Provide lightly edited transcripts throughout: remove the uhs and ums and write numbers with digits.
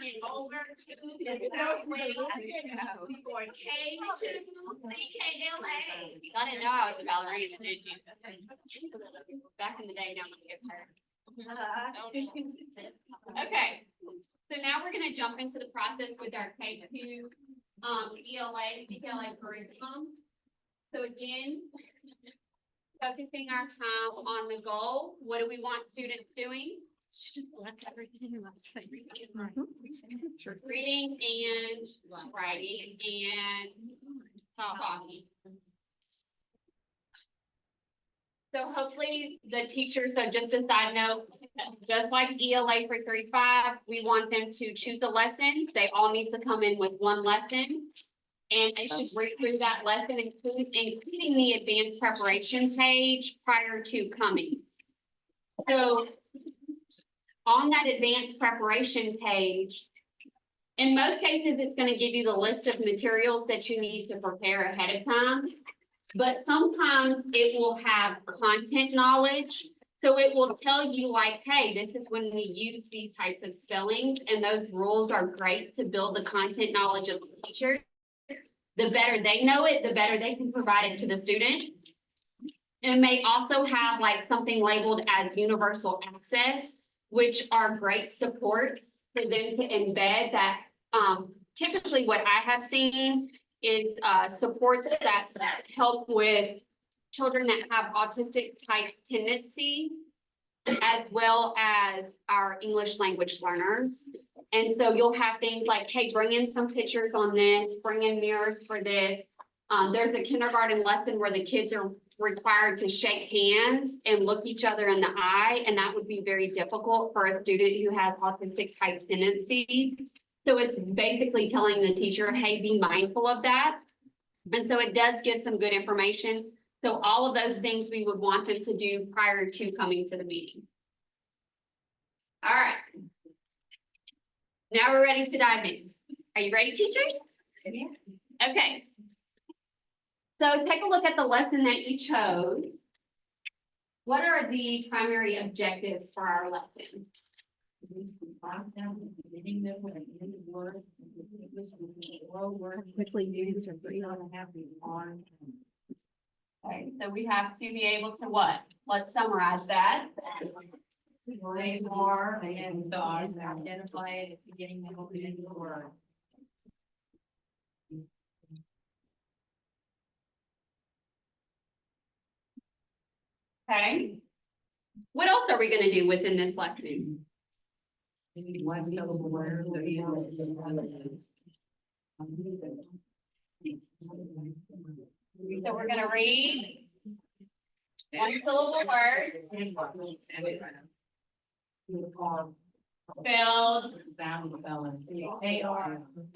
turning over to the way for K2 CKLA. I didn't know I was a ballerina, did you? Back in the day, now I'm gonna get her. Okay, so now we're gonna jump into the process with our K2 ELA curriculum. So again, focusing our time on the goal. What do we want students doing? She just left everything last night. Reading and writing and talking. So hopefully the teachers, so just a side note, just like ELA for 3-5, we want them to choose a lesson. They all need to come in with one lesson. And they should read through that lesson, including the advanced preparation page prior to coming. So on that advanced preparation page, in most cases, it's going to give you the list of materials that you need to prepare ahead of time. But sometimes it will have content knowledge. So it will tell you like, hey, this is when we use these types of spellings, and those rules are great to build the content knowledge of the teacher. The better they know it, the better they can provide it to the student. It may also have like something labeled as universal access, which are great supports for them to embed that. Typically what I have seen is supports that help with children that have autistic type tendencies, as well as our English language learners. And so you'll have things like, hey, bring in some pictures on this, bring in mirrors for this. There's a kindergarten lesson where the kids are required to shake hands and look each other in the eye, and that would be very difficult for a student who has autistic type tendencies. So it's basically telling the teacher, hey, be mindful of that. And so it does give some good information. So all of those things we would want them to do prior to coming to the meeting. All right. Now we're ready to dive in. Are you ready, teachers? Yeah. Okay. So take a look at the lesson that you chose. What are the primary objectives for our lesson? Quickly use or free on Okay, so we have to be able to what? Let's summarize that. They are and dogs identify it at the beginning, middle, and end of the word. Okay. What else are we going to do within this lesson? We need one syllable word. So we're going to read one syllable words, spelled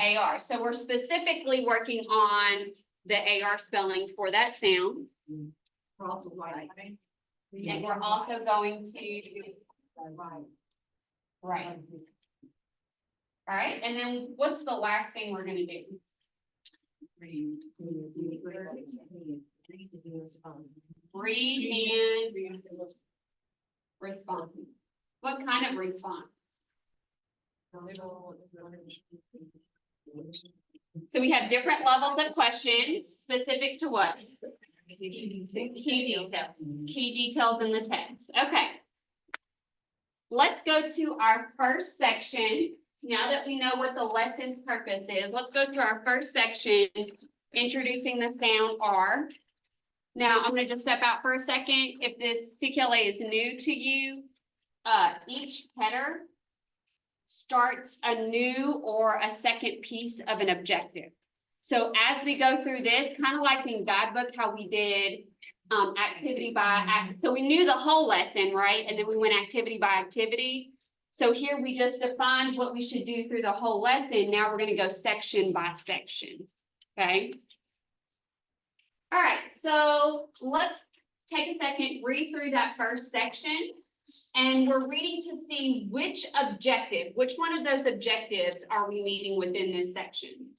AR. So we're specifically working on the AR spelling for that sound. And we're also going to right. All right, and then what's the last thing we're going to do? Read and respond. What kind of response? So we have different levels of questions specific to what? Key details in the text. Okay. Let's go to our first section. Now that we know what the lesson's purpose is, let's go to our first section, introducing the sound R. Now, I'm going to just step out for a second. If this CKLA is new to you, each header starts a new or a second piece of an objective. So as we go through this, kind of like in guidebook, how we did activity by, so we knew the whole lesson, right? And then we went activity by activity. So here we just defined what we should do through the whole lesson. Now we're going to go section by section. Okay. All right. So let's take a second, read through that first section. And we're reading to see which objective, which one of those objectives are we meeting within this section?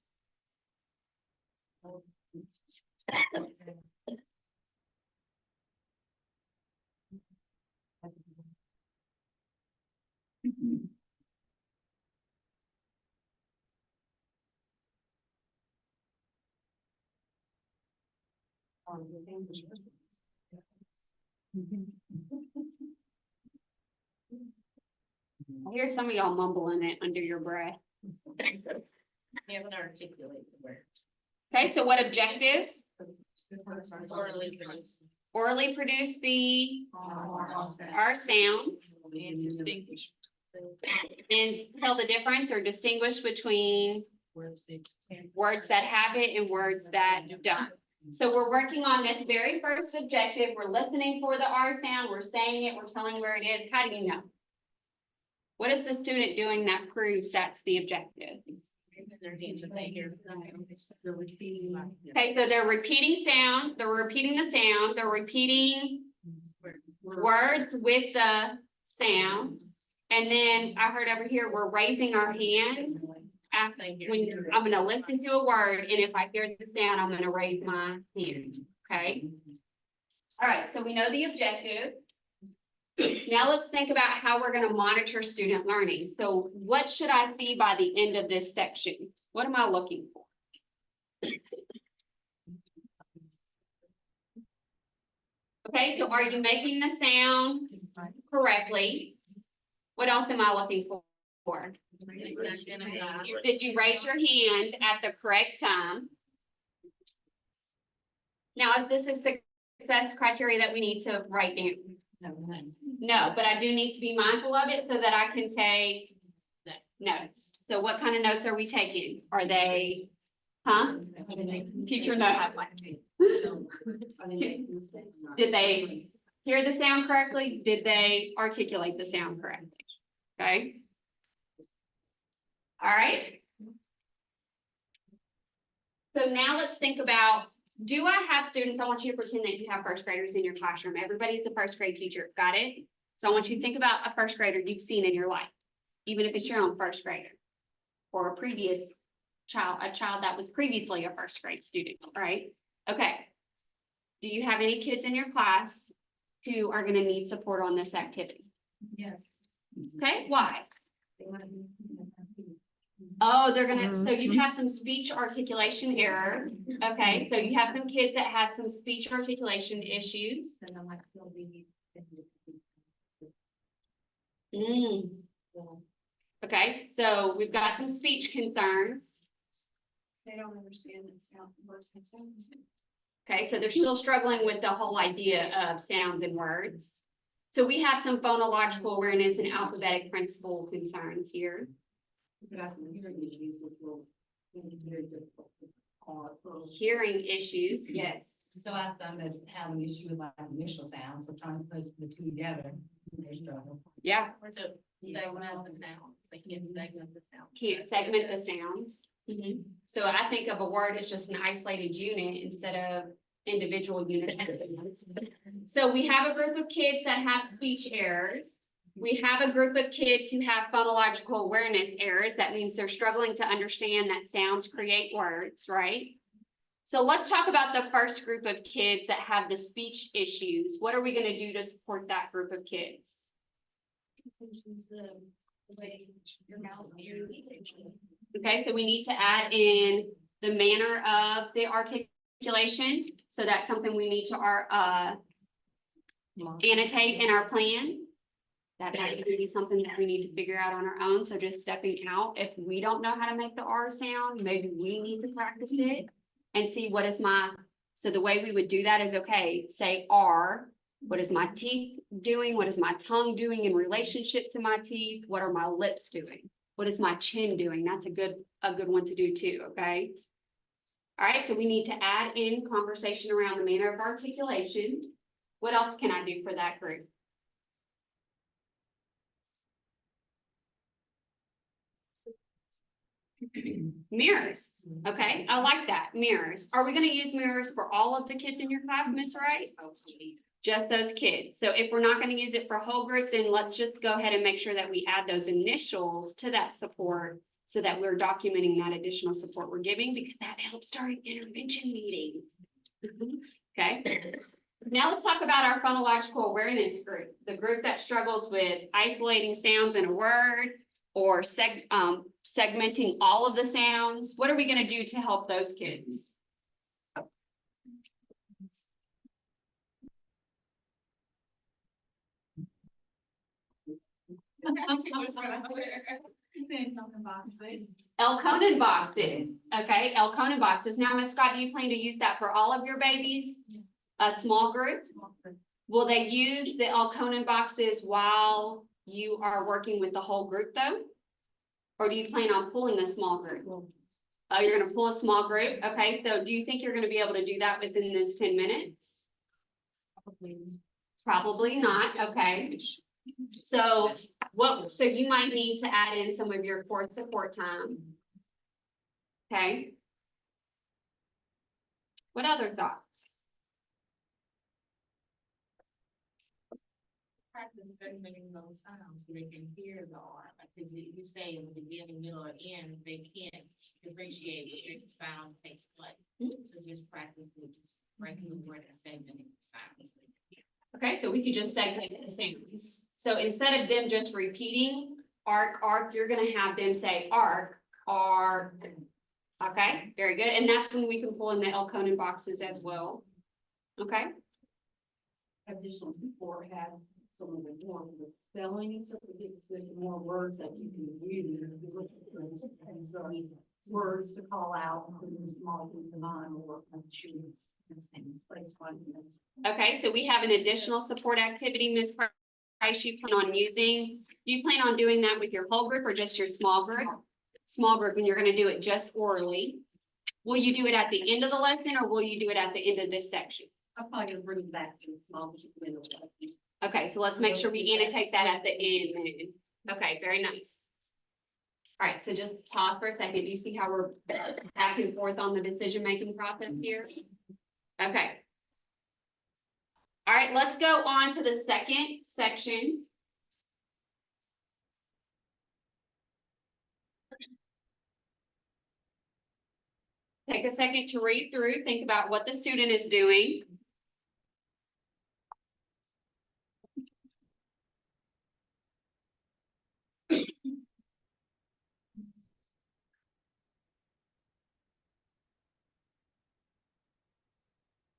I hear some of y'all mumbling it under your breath. Haven't articulated the word. Okay, so what objective? Orally Orally produce the R sound and distinguish. and tell the difference or distinguish between words that have it and words that don't. So we're working on this very first objective. We're listening for the R sound. We're saying it. We're telling where it is. How do you know? What is the student doing that proves that's the objective? Okay, so they're repeating sound, they're repeating the sound, they're repeating words with the sound. And then I heard over here, we're raising our hand after when I'm gonna listen to a word, and if I hear the sound, I'm gonna raise my hand, okay? All right, so we know the objective. Now let's think about how we're gonna monitor student learning. So what should I see by the end of this section? What am I looking for? Okay, so are you making the sound correctly? What else am I looking for? Did you raise your hand at the correct time? Now, is this a success criteria that we need to write down? No, but I do need to be mindful of it so that I can take notes. So what kind of notes are we taking? Are they, future notes? Did they hear the sound correctly? Did they articulate the sound correctly? Okay. All right. So now let's think about, do I have students? I want you to pretend that you have first graders in your classroom. Everybody's a first grade teacher. Got it? So I want you to think about a first grader you've seen in your life, even if it's your own first grader or a previous child, a child that was previously a first grade student, right? Okay. Do you have any kids in your class who are going to need support on this activity? Yes. Okay, why? Oh, they're gonna, so you have some speech articulation errors. Okay, so you have some kids that have some speech articulation issues. Okay, so we've got some speech concerns. They don't understand the sound words and sound. Okay, so they're still struggling with the whole idea of sounds and words. So we have some phonological awareness and alphabetic principle concerns here. Hearing issues, yes. So I have some that have an issue with like initial sound, so trying to put the two together, they struggle. Yeah, Or to segment the sound, they can't segment the sound. can't segment the sounds. So I think of a word as just an isolated unit instead of individual units. So we have a group of kids that have speech errors. We have a group of kids who have phonological awareness errors. That means they're struggling to understand that sounds create words, right? So let's talk about the first group of kids that have the speech issues. What are we going to do to support that group of kids? Okay, so we need to add in the manner of the articulation. So that's something we need to annotate in our plan. That might be something that we need to figure out on our own. So just stepping out, if we don't know how to make the R sound, maybe we need to practice it and see what is so the way we would do that is, okay, say R, what is my teeth doing? What is my tongue doing in relationship to my teeth? What are my lips doing? What is my chin doing? That's a good one to do too, okay? All right, so we need to add in conversation around the manner of articulation. What else can I do for that group? Mirrors. Okay, I like that. Mirrors. Are we going to use mirrors for all of the kids in your class, Miss Wright? Just those kids. So if we're not going to use it for a whole group, then let's just go ahead and make sure that we add those initials to that support so that we're documenting that additional support we're giving, because that helps during intervention meetings. Okay. Now let's talk about our phonological awareness group, the group that struggles with isolating sounds in a word or segmenting all of the sounds. What are we going to do to help those kids? Elkonin boxes, okay, Elkonin boxes. Now, Ms. Scott, do you plan to use that for all of your babies? A small group? Will they use the Elkonin boxes while you are working with the whole group though? Or do you plan on pulling a small group? Oh, you're gonna pull a small group? Okay, so do you think you're gonna be able to do that within this 10 minutes? Probably not, okay. So so you might need to add in some of your core support time. Okay. What other thoughts? Practice making those sounds so they can hear the R, because you say in the beginning, middle, or end, they can't differentiate where the sound takes place. So just practice with just breaking the word and segmenting the sounds. Okay, so we could just segment the sounds. So instead of them just repeating arc, arc, you're gonna have them say arc, arc. Okay, very good. And that's when we can pull in the Elkonin boxes as well. Okay, Additional support has some of the more with spelling, so there's more words that you can use. And so words to call out, including small group of nine or students in the same place like that. okay, so we have an additional support activity, Ms. Price, you plan on using. Do you plan on doing that with your whole group or just your small group? Small group, and you're gonna do it just orally. Will you do it at the end of the lesson or will you do it at the end of this section? I'll probably bring it back to the small group. Okay, so let's make sure we annotate that at the end then. Okay, very nice. All right, so just pause for a second. Do you see how we're back and forth on the decision-making process here? Okay. All right, let's go on to the second section. Take a second to read through, think about what the student is doing.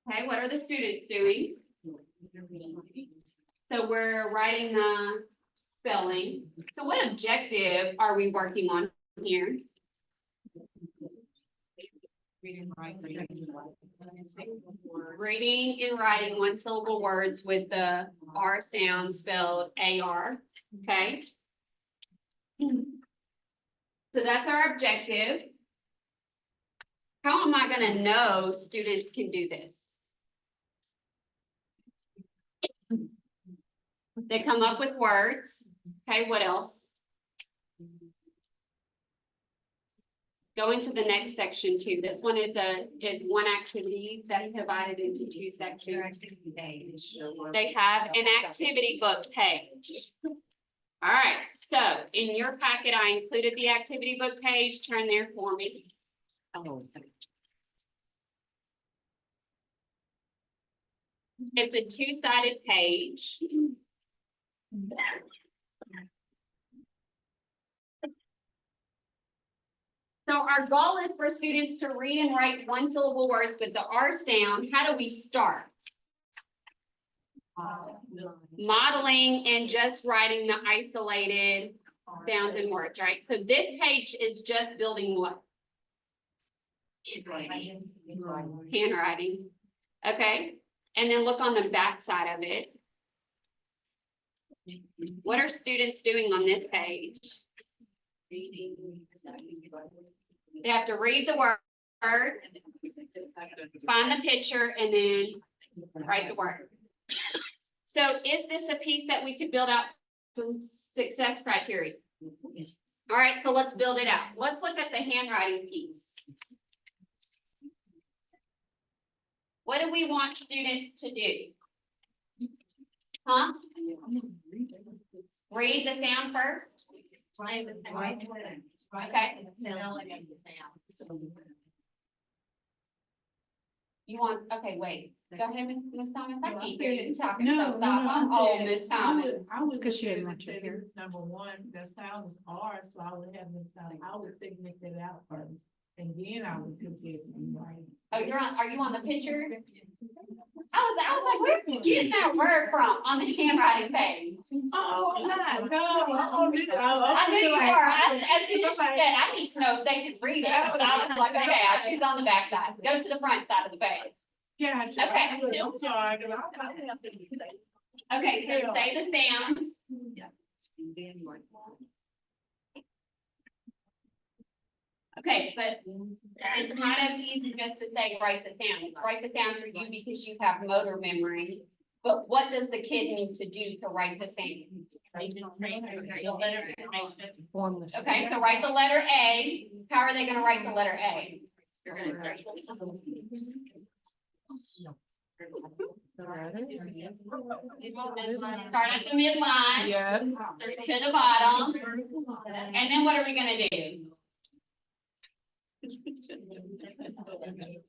Okay, what are the students doing? So we're writing the spelling. So what objective are we working on here? Reading and writing one syllable words with the R sound spelled AR, okay? So that's our objective. How am I gonna know students can do this? They come up with words, okay, what else? Going to the next section too. This one is one activity that's divided into two sections. They have an activity book page. All right, so in your packet, I included the activity book page. Turn there for me. It's a two-sided page. So our goal is for students to read and write one syllable words with the R sound. How do we start? Modeling and just writing the isolated sounds and words, right? So this page is just building what? Handwriting. Okay, and then look on the back side of it. What are students doing on this page? They have to read the word, find the picture, and then write the word. So is this a piece that we could build out some success criteria? All right, so let's build it out. Let's look at the handwriting piece. What do we want students to do? Huh? Read the sound first. Okay. You want, okay, wait, go ahead, Ms. Thomas, I can't hear you talking so loud. Oh, Ms. Thomas. It's 'cause she didn't want you to hear. Number one, the sound is R, so I would have this sound, I would segment it out first, and then I would consider some writing. Oh, are you on the picture? I was like, where are you getting that word from on the handwriting page? Oh, I'm not, no, I I knew you were. As soon as she said, I need to know if they can read it. I was like, okay, I'll choose on the back side. Go to the front side of the page. Yeah. Okay. I'm sorry, 'cause I'm not thinking. Okay, so say the sound. Okay, but it's kind of easy just to say, write the sound. Write the sound for you because you have motor memory. But what does the kid need to do to write the sound? Okay, so write the letter A. How are they gonna write the letter A? Start at the midline. Yeah. To the bottom. And then what are we gonna do?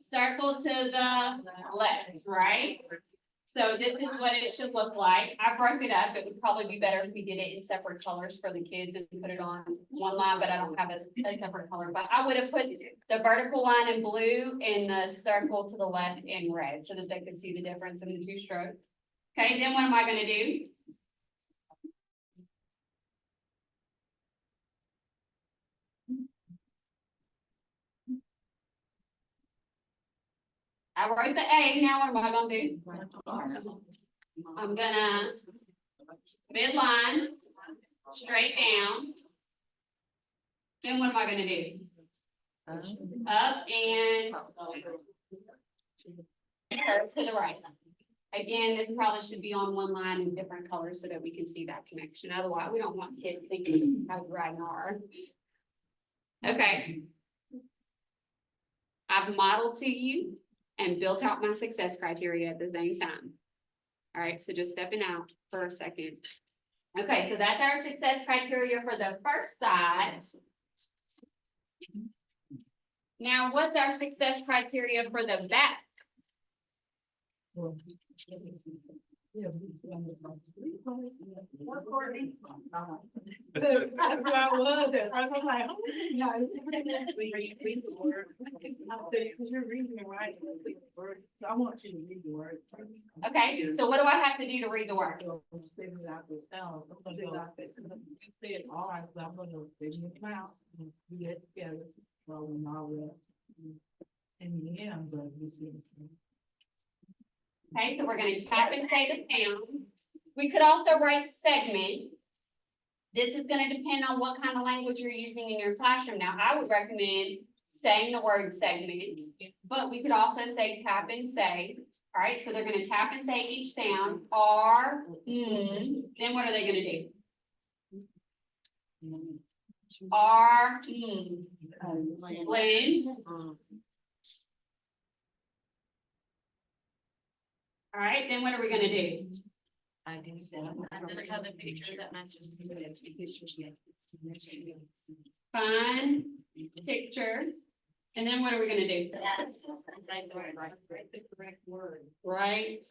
Circle to the left, right? So this is what it should look like. I broke it up. It would probably be better if we did it in separate colors for the kids and put it on one line, but I don't have a separate color. But I would have put the vertical line in blue and the circle to the left in red so that they could see the difference in the two strokes. Okay, then what am I gonna do? I wrote the A, now what am I gonna do? I'm gonna midline, straight down. Then what am I gonna do? Up and curve to the right. Again, this probably should be on one line in different colors so that we can see that connection. Otherwise, we don't want kids thinking how to write an R. Okay. I've modeled to you and built out my success criteria at the same time. All right, so just stepping out for a second. Okay, so that's our success criteria for the first side. Now, what's our success criteria for the back? That's what I was at. I was like, oh, no. Read the word. I'll say, because you're reading and writing the word. So I want you to read the word. Okay, so what do I have to do to read the word? Figure it out yourself. I'm gonna do like this. You said, all right, so I'm gonna figure it out. And do that together. So when I will. In the end, I'm gonna use it. Okay, so we're gonna tap and say the sound. We could also write segment. This is gonna depend on what kind of language you're using in your classroom. Now, I would recommend saying the word segment, but we could also say tap and say. All right, so they're gonna tap and say each sound, R, then what are they gonna do? R, blend. All right, then what are we gonna do? I do that. I don't have a picture that matches. Find picture. And then what are we gonna do? Write the correct word. Right.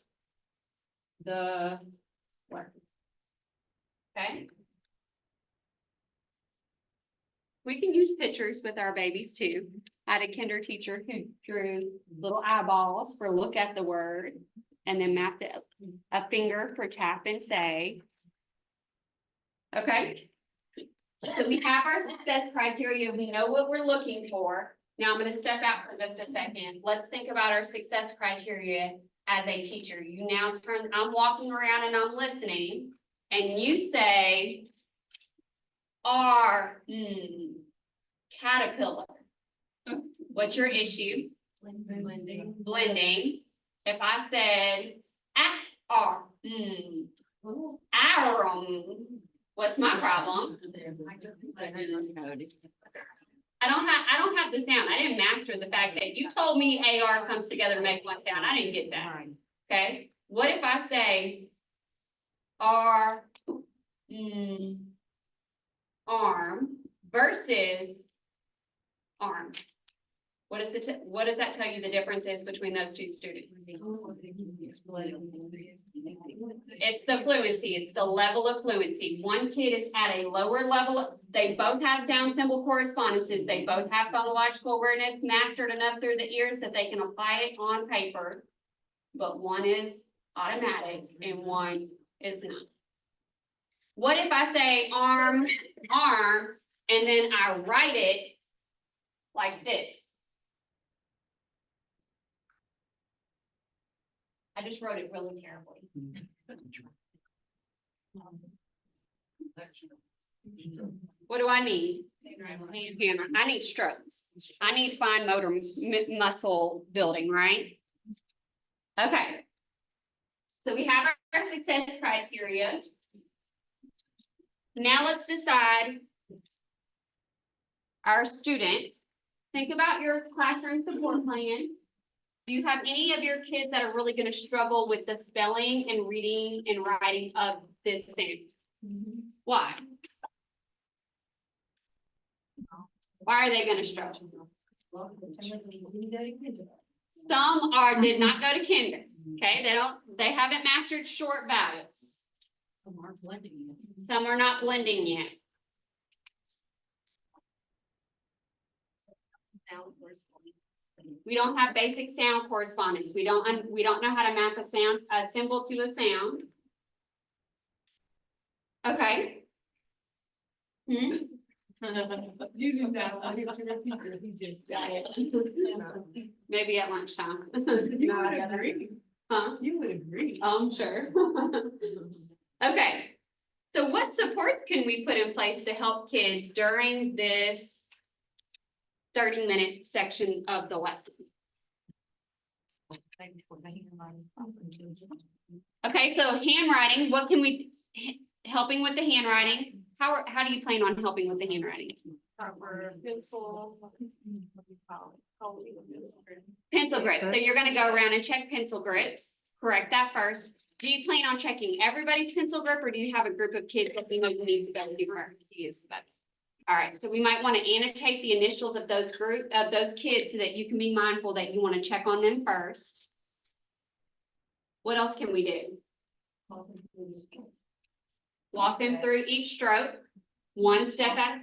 The word. Okay. We can use pictures with our babies too. I had a kinder teacher who drew little eyeballs for look at the word and then mapped it a finger for tap and say. Okay. So we have our success criteria. We know what we're looking for. Now I'm going to step out for just a second. Let's think about our success criteria as a teacher. You now turn, I'm walking around and I'm listening and you say, R, caterpillar. What's your issue? Blending. If I said, what's my problem? I don't have the sound. I didn't master the fact that you told me AR comes together to make one sound. I didn't get that. Okay. What if I say R, arm versus arm? What is what does that tell you the difference is between those two students? It's the fluency. It's the level of fluency. One kid is at a lower level. They both have sound symbol correspondences. They both have phonological awareness mastered enough through the ears that they can apply it on paper. but one is automatic and one is not. What if I say arm, arm, and then I write it like this? I just wrote it really terribly. What do I need? Hammer. I need strokes. I need fine motor muscle building, right? Okay. So we have our success criteria. Now let's decide our students. Think about your classroom support plan. Do you have any of your kids that are really going to struggle with the spelling and reading and writing of this sound? Why? Why are they going to struggle? Some did not go to kinder. Okay, they haven't mastered short vowels. Some aren't blending yet. Some are not blending yet. We don't have basic sound correspondence. We don't know how to map a symbol to a sound. Okay. You do that, I get your repeater, he just got it. Maybe at lunchtime. You would agree, Huh? you would agree. I'm sure. Okay. So what supports can we put in place to help kids during this 30-minute section of the lesson? Okay, so handwriting, what can we, helping with the handwriting? How do you plan on helping with the handwriting? Pencil. Pencil grip. So you're gonna go around and check pencil grips. Correct that first. Do you plan on checking everybody's pencil grip, or do you have a group of kids that you know you need to go to first to use that? All right, so we might want to annotate the initials of those kids so that you can be mindful that you want to check on them first. What else can we do? Walk them through each stroke, one step at,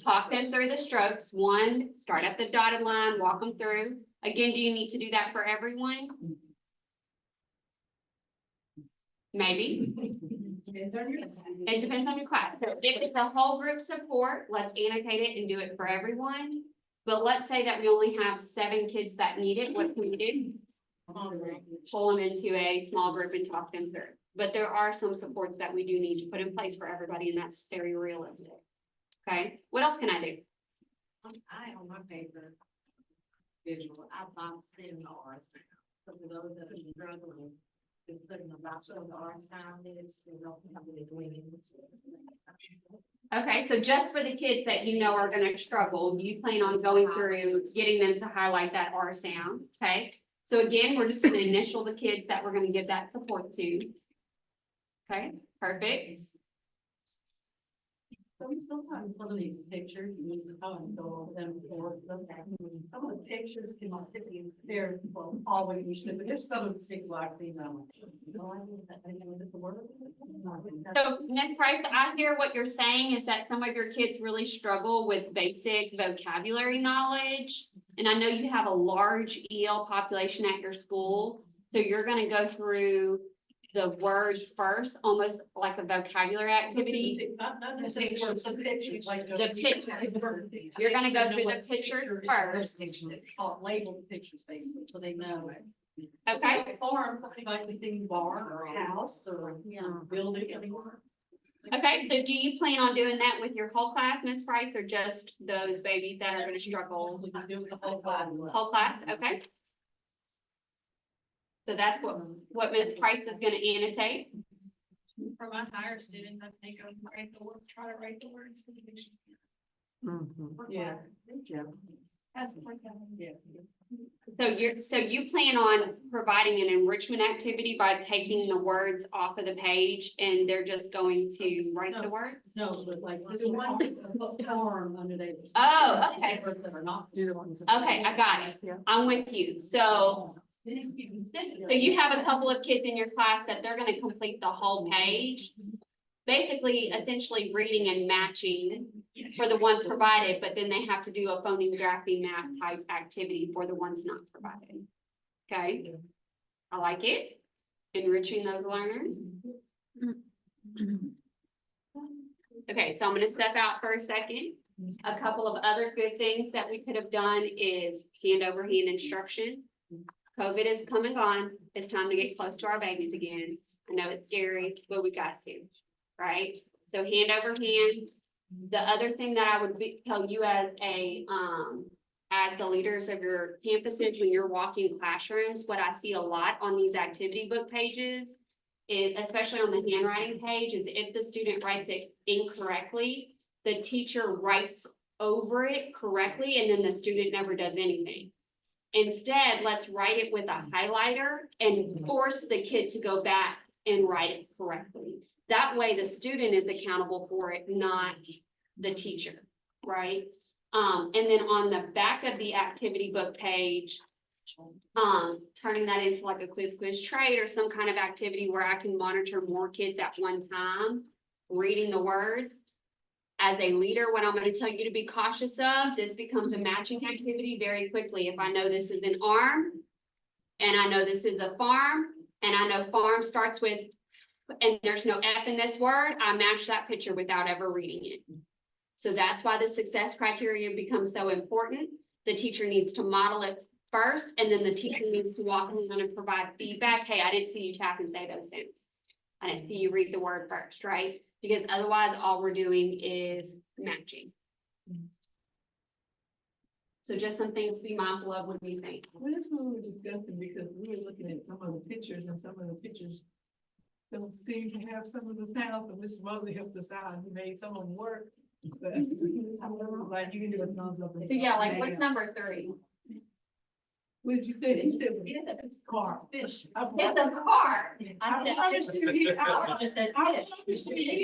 talk them through the strokes, start at the dotted line, walk them through. Again, do you need to do that for everyone? Maybe. It depends on your class. So if it's a whole group support, let's annotate it and do it for everyone. But let's say that we only have 7 kids that need it. What can we do? Pull them into a small group and talk them through. But there are some supports that we do need to put in place for everybody, and that's very realistic. Okay, what else can I do? On my paper visual, I boxed in the R sound. So for those that are struggling, they're putting a box of the R sound is, they don't have any doing it. Okay, so just for the kids that you know are gonna struggle, you plan on going through, getting them to highlight that R sound, okay? So again, we're just gonna initial the kids that we're gonna give that support to. Okay, perfect. Sometimes some of these pictures, you need to go and go over them before. Some of the pictures can not fit in there, well, always you should, but there's some of the particular I've seen them. So Ms. Price, I hear what you're saying is that some of your kids really struggle with basic vocabulary knowledge. And I know you have a large EL population at your school, so you're gonna go through the words first, almost like a vocabulary activity. The pictures, like. The picture. You're gonna go through the pictures first. Label the pictures basically, so they know. Okay, Farm, something like the thing barn or house or building anywhere. okay, so do you plan on doing that with your whole class, Ms. Price, or just those babies that are gonna struggle? We can do it the whole class. Whole class, okay. So that's what Ms. Price is gonna annotate. For my higher students, I think I would try to write the words for the pictures. Yeah. So you plan on providing an enrichment activity by taking the words off of the page and they're just going to write the words? No, but like, there's one farm under there. Oh, okay. That are not. Okay, I got it. I'm with you. So you have a couple of kids in your class that they're gonna complete the whole page. Basically, essentially reading and matching for the one provided, but then they have to do a phoneme, grapheme, math type activity for the ones not provided. Okay, I like it. Enriching those learners. Okay, so I'm gonna step out for a second. A couple of other good things that we could have done is hand over hand instruction. COVID is come and gone. It's time to get close to our babies again. I know it's scary, but we got to, right? So hand over hand. The other thing that I would tell you as the leaders of your campuses, when you're walking classrooms, what I see a lot on these activity book pages is, especially on the handwriting page, is if the student writes it incorrectly, the teacher writes over it correctly, and then the student never does anything. Instead, let's write it with a highlighter and force the kid to go back and write it correctly. That way the student is accountable for it, not the teacher, right? And then on the back of the activity book page, turning that into like a quiz trade or some kind of activity where I can monitor more kids at one time, reading the words. As a leader, what I'm going to tell you to be cautious of, this becomes a matching activity very quickly. If I know this is an arm, and I know this is a farm, and I know farm starts with, and there's no F in this word, I match that picture without ever reading it. So that's why the success criteria becomes so important. The teacher needs to model it first, and then the teacher needs to walk in and provide feedback. Hey, I didn't see you tap and say those things. I didn't see you read the word first, right? Because otherwise all we're doing is matching. So just some things to be mindful of when we think. Well, that's what we were discussing, because we were looking at some of the pictures, and some of the pictures don't seem to have some of the sounds, but Mr. Mosley helped us out, and he made some of them work. But like, you can do a thumbs up. So yeah, like what's number 3? What did you say? You said car. Fish. It's a car. I promise you, he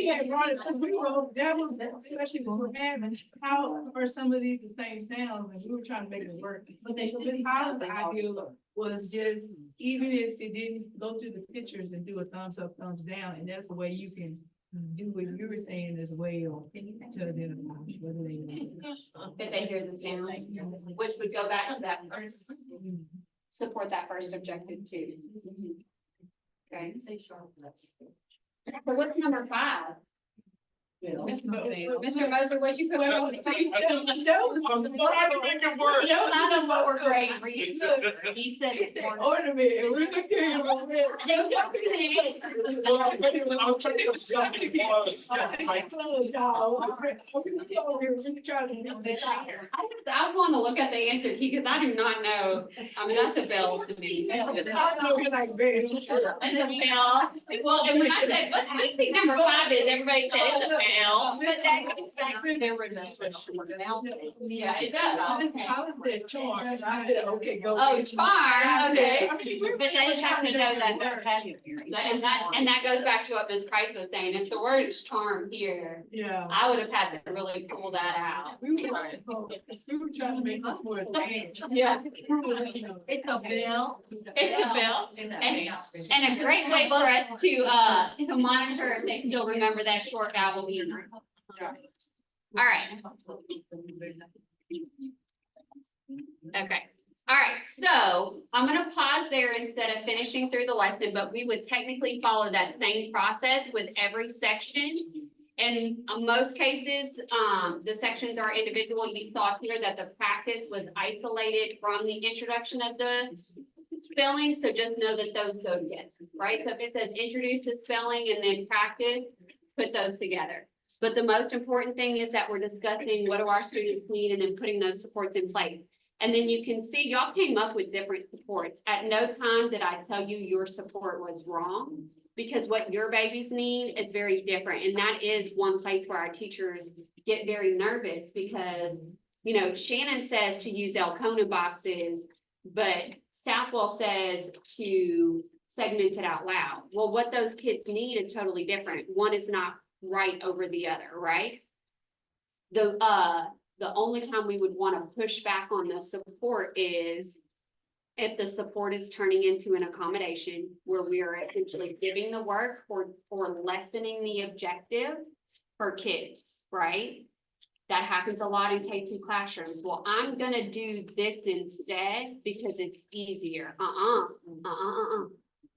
had brought it, we wrote, that was, especially when we're having, how are some of these the same sounds, and we were trying to make it work. But they, so Ms. Holland's idea was just, even if it didn't go through the pictures, and do a thumbs up, thumbs down, and that's the way you can do what you were saying as well to identify whether they know. If they hear the sound, which would go back to that first, support that first objective too. Okay. So what's number 5? Mr. Moser, what'd you put on the thing? I'm trying to make it work. No, not on what we're grade reading. He said it's more. Ornament, and we looked at him over there. I'm trying to something close. My clothes, y'all. We were really trying to fix it out. I want to look at the answer key because I do not know. I mean, that's a bell to me. I know you're like, man, just. It's a bell. Well, and when I said, what I think number 5 is, everybody said it's a bell. But that goes back to their rendition. Yeah, it does. I was there, charm. I said, okay, go. Oh, charm, okay. But they have to know that they're having. And that goes back to what Ms. Price was saying. If the word is charm here, Yeah. I would have had to really pull that out. We were trying to make it more advanced. Yeah. It's a bell. It's a bell. And a great way for us to monitor if they still remember that short vowel E. All right. Okay. All right. So I'm going to pause there instead of finishing through the lesson, but we would technically follow that same process with every section. And in most cases, the sections are individual. You saw here that the practice was isolated from the introduction of the spelling. So just know that those go together, right? So if it says introduce the spelling and then practice, put those together. But the most important thing is that we're discussing what do our students need and then putting those supports in place. And then you can see y'all came up with different supports. At no time did I tell you your support was wrong, because what your babies need is very different. And that is one place where our teachers get very nervous because, you know, Shannon says to use Elkona boxes, but Southwell says to segment it out loud. Well, what those kids need is totally different. One is not right over the other, right? The only time we would want to push back on the support is if the support is turning into an accommodation where we are essentially giving the work or lessening the objective for kids, right? That happens a lot in K2 classrooms. Well, I'm gonna do this instead because it's easier.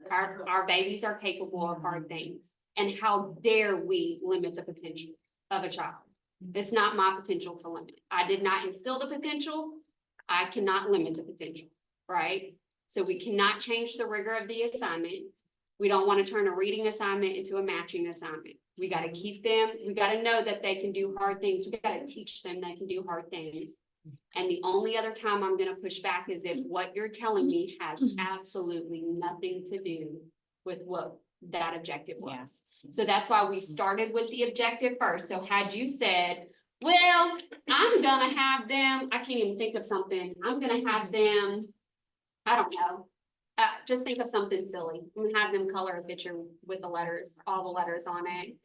Our babies are capable of hard things. And how dare we limit the potential of a child? It's not my potential to limit. I did not instill the potential. I cannot limit the potential, right? So we cannot change the rigor of the assignment. We don't want to turn a reading assignment into a matching assignment. We got to keep them, we got to know that they can do hard things. We got to teach them they can do hard things. And the only other time I'm going to push back is if what you're telling me has absolutely nothing to do with what that objective was. So that's why we started with the objective first. So had you said, well, I'm gonna have them, I can't even think of something, I'm gonna have them, I don't know. Just think of something silly. I'm gonna have them color a picture with the letters, all the letters on it.